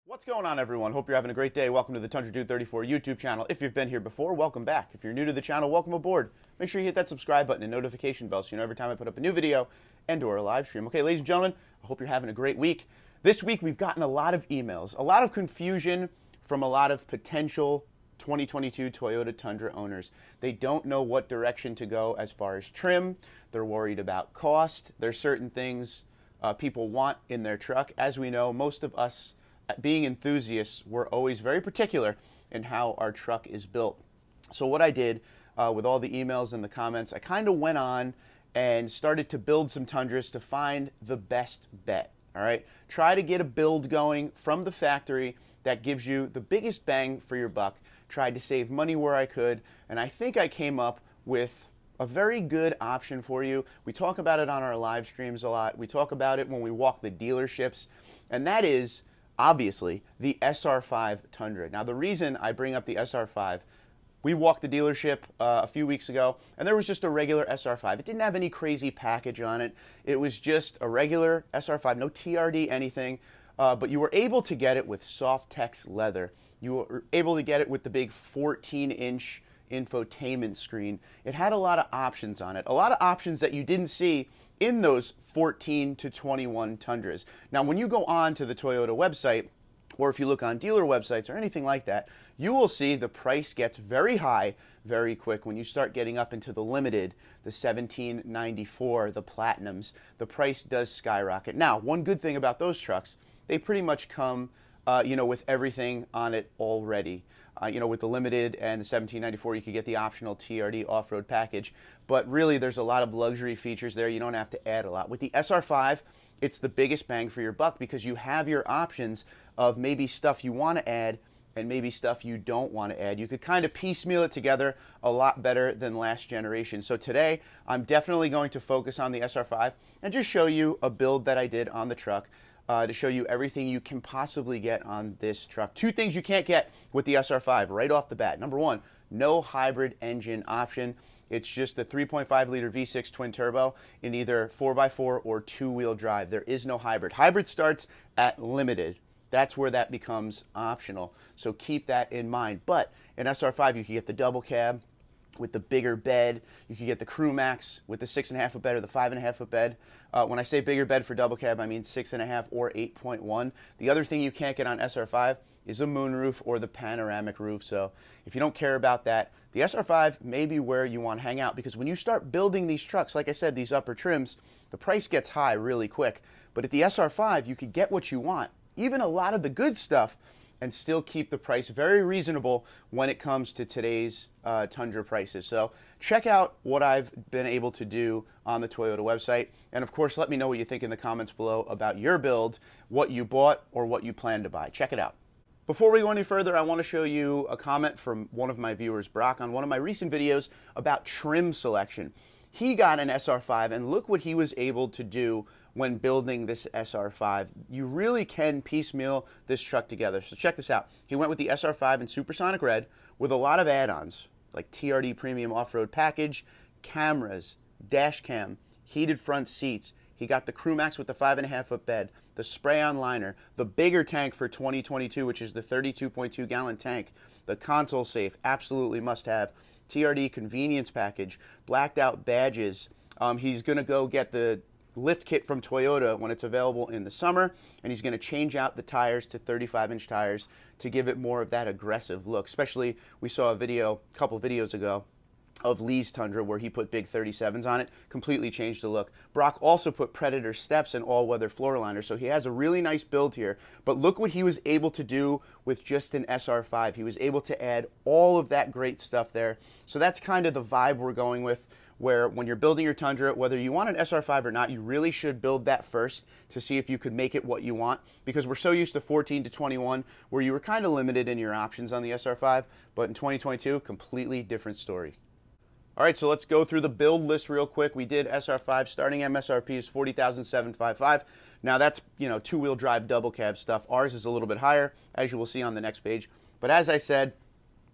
What's going on, everyone? Hope you're having a great day. Welcome to the Tundra Dude 34 YouTube channel. If you've been here before, welcome back. If you're new to the channel, welcome aboard. Make sure you hit that subscribe button and notification bell so you know every time I put up a new video and or a live stream. Okay, ladies and gentlemen, I hope you're having a great week. This week we've gotten a lot of emails, a lot of confusion from a lot of potential 2022 Toyota Tundra owners. They don't know what direction to go as far as trim. They're worried about cost. There's certain things people want in their truck. As we know, most of us being enthusiasts, we're always very particular in how our truck is built. So what I did with all the emails and the comments, I kind of went on and started to build some Tundras to find the best bet. All right, try to get a build going from the factory that gives you the biggest bang for your buck. Tried to save money where I could, and I think I came up with a very good option for you. We talk about it on our live streams a lot. We talk about it when we walk the dealerships, and that is obviously the SR5 Tundra. Now, the reason I bring up the SR5, we walked the dealership a few weeks ago, and there was just a regular SR5. It didn't have any crazy package on it. It was just a regular SR5, no TRD anything, but you were able to get it with Softex leather. You were able to get it with the big 14-inch infotainment screen. It had a lot of options on it, a lot of options that you didn't see in those 14 to 21 Tundras. Now, when you go on to the Toyota website, or if you look on dealer websites or anything like that, you will see the price gets very high very quick when you start getting up into the limited, the 1794, the platinums. The price does skyrocket. Now, one good thing about those trucks, they pretty much come with everything on it already. With the limited and the 1794, you could get the optional TRD off-road package, but really there's a lot of luxury features there. You don't have to add a lot. With the SR5, it's the biggest bang for your buck because you have your options of maybe stuff you want to add and maybe stuff you don't want to add. You could kind of piecemeal it together a lot better than last generation. So today, I'm definitely going to focus on the SR5 and just show you a build that I did on the truck. To show you everything you can possibly get on this truck. Two things you can't get with the SR5 right off the bat. Number one, no hybrid engine option. It's just the 3.5 liter V6 twin turbo in either 4x4 or two-wheel drive. There is no hybrid. Hybrid starts at limited. That's where that becomes optional. So keep that in mind. But in SR5, you can get the double cab with the bigger bed. You can get the Crew Max with the 6.5 foot bed or the 5.5 foot bed. When I say bigger bed for double cab, I mean 6.5 or 8.1. The other thing you can't get on SR5 is a moonroof or the panoramic roof. So if you don't care about that, the SR5 may be where you want to hang out, because when you start building these trucks, like I said, these upper trims, the price gets high really quick. But at the SR5, you could get what you want, even a lot of the good stuff, and still keep the price very reasonable when it comes to today's Tundra prices. So check out what I've been able to do on the Toyota website. And of course, let me know what you think in the comments below about your build, what you bought or what you plan to buy. Check it out. Before we go any further, I want to show you a comment from one of my viewers, Brock, on one of my recent videos about trim selection. He got an SR5, and look what he was able to do when building this SR5. You really can piecemeal this truck together. So check this out. He went with the SR5 in Supersonic Red with a lot of add-ons like TRD Premium Off-Road Package, cameras, dash cam, heated front seats. He got the Crew Max with the 5.5 foot bed, the spray-on liner, the bigger tank for 2022, which is the 32.2 gallon tank, the console safe, absolutely must have, TRD convenience package, blacked out badges. He's going to go get the lift kit from Toyota when it's available in the summer, and he's going to change out the tires to 35-inch tires to give it more of that aggressive look. Especially, we saw a couple videos ago of Lee's Tundra where he put big 37s on it, completely changed the look. Brock also put Predator steps and all-weather floor liners, so he has a really nice build here. But look what he was able to do with just an SR5. He was able to add all of that great stuff there. So that's kind of the vibe we're going with, where when you're building your Tundra, whether you want an SR5 or not, you really should build that first to see if you could make it what you want, because we're so used to 14 to 21 where you were kind of limited in your options on the SR5, but in 2022, completely different story. All right, so let's go through the build list real quick. We did SR5, starting MSRP is $40,755. Now that's, two-wheel drive double cab stuff. Ours is a little bit higher, as you will see on the next page. But as I said,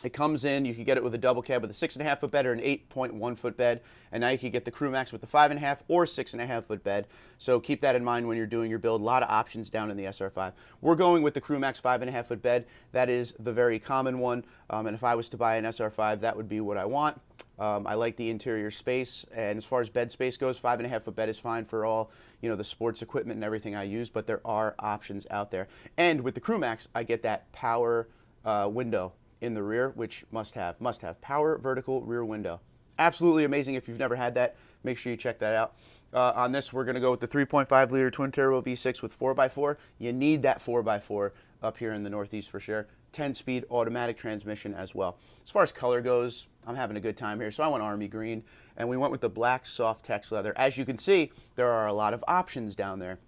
It comes in, you can get it with a double cab with a 6.5 foot bed or an 8.1 foot bed, and now you can get the Crew Max with the 5.5 or 6.5 foot bed. So keep that in mind when you're doing your build. A lot of options down in the SR5. We're going with the Crew Max 5.5 foot bed. That is the very common one, and if I was to buy an SR5, that would be what I want. I like the interior space, and as far as bed space goes, 5.5 foot bed is fine for all, you know, the sports equipment and everything I use, but there are options out there. And with the Crew Max, I get that power window in the rear, which must have power vertical rear window. Absolutely amazing. If you've never had that, make sure you check that out. On this, we're going to go with the 3.5 liter twin turbo V6 with 4x4. You need that 4x4 up here in the Northeast for sure. 10-speed automatic transmission as well. As far as color goes, I'm having a good time here, so I went army green, and we went with the black soft tex leather. As you can see, there are a lot of options down there,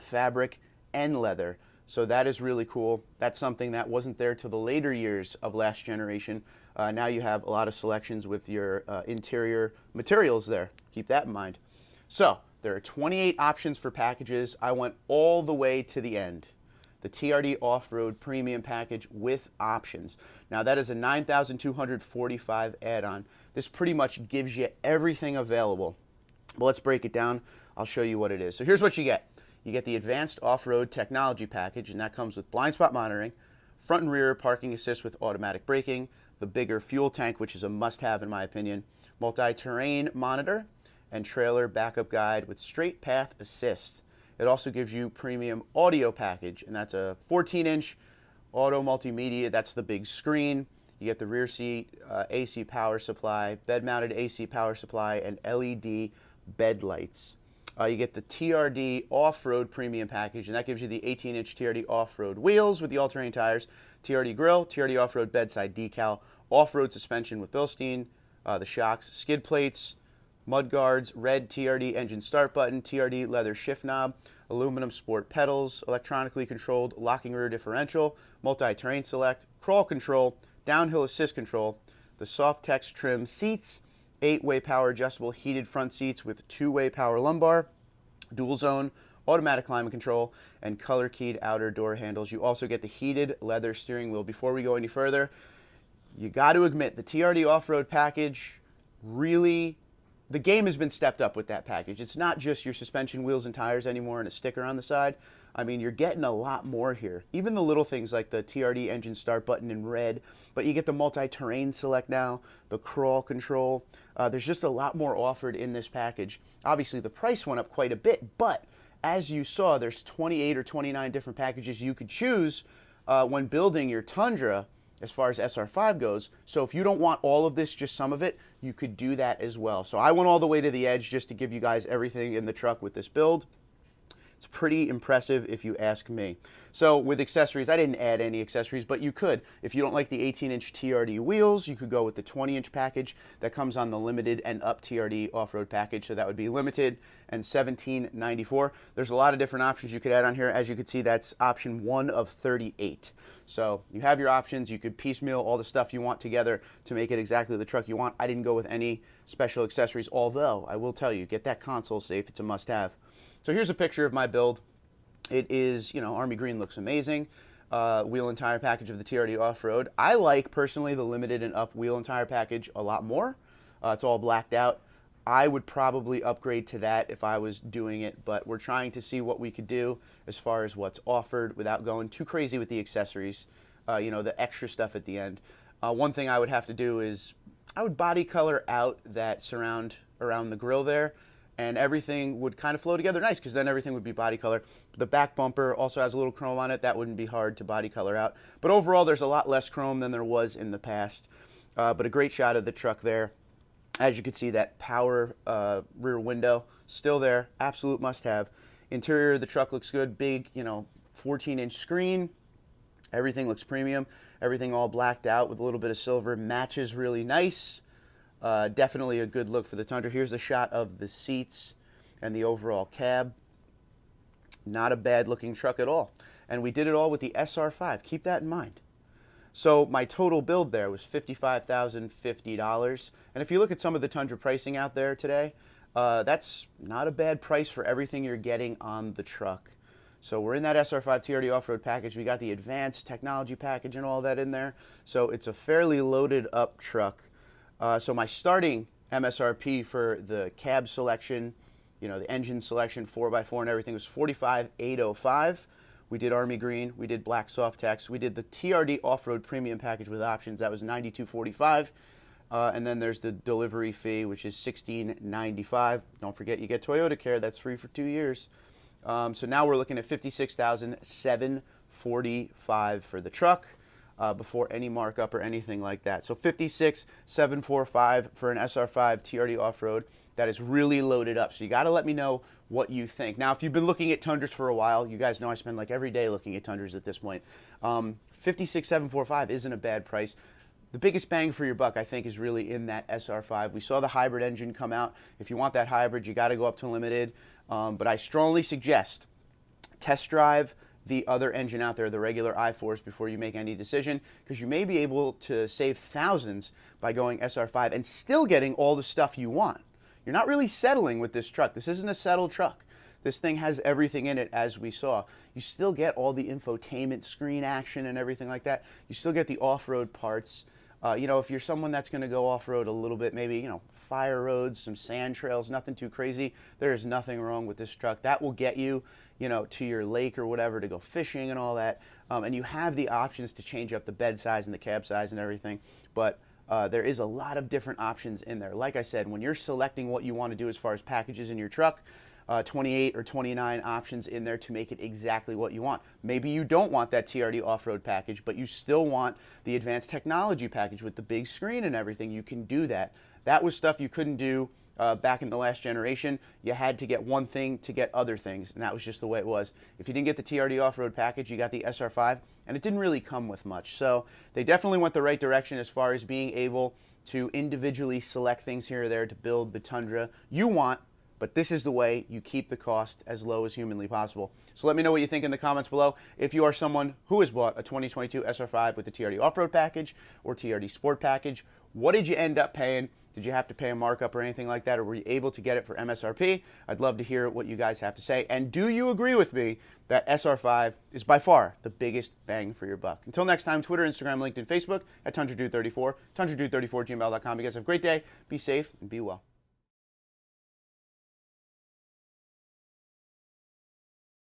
fabric and leather. So that is really cool. That's something that wasn't there till the later years of last generation. Now you have a lot of selections with your interior materials there. Keep that in mind. So there are 28 options for packages. I went all the way to the end. The TRD Off-Road Premium Package with options. Now that is a $9,245 add-on. This pretty much gives you everything available. But let's break it down. I'll show you what it is. So here's what you get. You get the Advanced Off-Road Technology Package, and that comes with blind spot monitoring, front and rear parking assist with automatic braking, the bigger fuel tank, which is a must-have in my opinion, multi-terrain monitor, and trailer backup guide with straight path assist. It also gives you premium audio package, and that's a 14-inch auto multimedia. That's the big screen. You get the rear seat, AC power supply, bed-mounted AC power supply, and LED bed lights. You get the TRD Off-Road Premium Package, and that gives you the 18-inch TRD Off-Road wheels with the all-terrain tires, TRD grill, TRD Off-Road bedside decal, off-road suspension with Bilstein, the shocks, skid plates, mud guards, red TRD engine start button, TRD leather shift knob, aluminum sport pedals, electronically controlled locking rear differential, multi-terrain select, crawl control, downhill assist control, the soft text trim seats, 8-way power adjustable heated front seats with 2-way power lumbar, dual zone, automatic climate control, and color keyed outer door handles. You also get the heated leather steering wheel. Before we go any further, you got to admit the TRD off-road package really, the game has been stepped up with that package. It's not just your suspension, wheels, and tires anymore and a sticker on the side. I mean, you're getting a lot more here. Even the little things like the TRD engine start button in red, but you get the multi-terrain select now, the crawl control. There's just a lot more offered in this package. Obviously, the price went up quite a bit, but as you saw, there's 28 or 29 different packages you could choose when building your Tundra as far as SR5 goes. So if you don't want all of this, just some of it, you could do that as well. So I went all the way to the edge just to give you guys everything in the truck with this build. It's pretty impressive if you ask me. So with accessories, I didn't add any accessories, but you could. If you don't like the 18-inch TRD wheels, you could go with the 20-inch package that comes on the limited and up TRD off-road package. So that would be limited and $17.94. There's a lot of different options you could add on here. As you can see, that's option 1 of 38. So you have your options. You could piecemeal all the stuff you want together to make it exactly the truck you want. I didn't go with any special accessories, although I will tell you, get that console safe. It's a must-have. So here's a picture of my build. It is, you know, army green looks amazing. Wheel and tire package of the TRD off-road. I like, personally, the limited and up wheel and tire package a lot more. It's all blacked out. I would probably upgrade to that if I was doing it, but we're trying to see what we could do as far as what's offered without going too crazy with the accessories, you know, the extra stuff at the end. One thing I would have to do is I would body color out that surround around the grill there, and everything would kind of flow together nice, because then everything would be body color. The back bumper also has a little chrome on it. That wouldn't be hard to body color out. But overall, there's a lot less chrome than there was in the past. But a great shot of the truck there. As you can see, that power rear window still there. Absolute must-have. Interior of the truck looks good. Big, you know, 14-inch screen. Everything looks premium. Everything all blacked out with a little bit of silver. Matches really nice. Definitely a good look for the Tundra. Here's a shot of the seats and the overall cab. Not a bad looking truck at all. And we did it all with the SR5. Keep that in mind. So my total build there was $55,050. And if you look at some of the Tundra pricing out there today, that's not a bad price for everything you're getting on the truck. So we're in that SR5 TRD off-road package. We got the advanced technology package and all that in there. So it's a fairly loaded up truck. So my starting MSRP for the cab selection, you know, the engine selection, 4x4 and everything was $45,805. We did Army Green, we did Black Softex, we did the TRD off-road premium package with options. That was $92.45. And then there's the delivery fee, which is $16.95. Don't forget you get Toyota Care. That's free for 2 years. So now we're looking at $56,745 for the truck before any markup or anything like that. So $56,745 for an SR5 TRD off-road. That is really loaded up. So you got to let me know what you think. Now, if you've been looking at Tundras for a while, you guys know I spend like every day looking at Tundras at this point. $56,745 isn't a bad price. The biggest bang for your buck, I think, is really in that SR5. We saw the hybrid engine come out. If you want that hybrid, you got to go up to limited. But I strongly suggest test drive the other engine out there, the regular i4s, before you make any decision, because you may be able to save thousands by going SR5 and still getting all the stuff you want. You're not really settling with this truck. This isn't a settled truck. This thing has everything in it, as we saw. You still get all the infotainment screen action and everything like that. You still get the off-road parts. You know, if you're someone that's going to go off-road a little bit, maybe, you know, fire roads, some sand trails, nothing too crazy, there is nothing wrong with this truck. That will get you, you know, to your lake or whatever to go fishing and all that. And you have the options to change up the bed size and the cab size and everything. But there is a lot of different options in there. Like I said, when you're selecting what you want to do as far as packages in your truck, 28 or 29 options in there to make it exactly what you want. Maybe you don't want that TRD off-road package, but you still want the advanced technology package with the big screen and everything. You can do that. That was stuff you couldn't do back in the last generation. You had to get one thing to get other things, and that was just the way it was. If you didn't get the TRD off-road package, you got the SR5, and it didn't really come with much. So they definitely went the right direction as far as being able to individually select things here or there to build the Tundra you want. But this is the way you keep the cost as low as humanly possible. So let me know what you think in the comments below. If you are someone who has bought a 2022 SR5 with the TRD off-road package or TRD sport package, what did you end up paying? Did you have to pay a markup or anything like that, or were you able to get it for MSRP? I'd love to hear what you guys have to say. And do you agree with me that SR5 is by far the biggest bang for your buck? Until next time, Twitter, Instagram, LinkedIn, Facebook at TundraDude34, TundraDude34@gmail.com. You guys have a great day. Be safe and be well.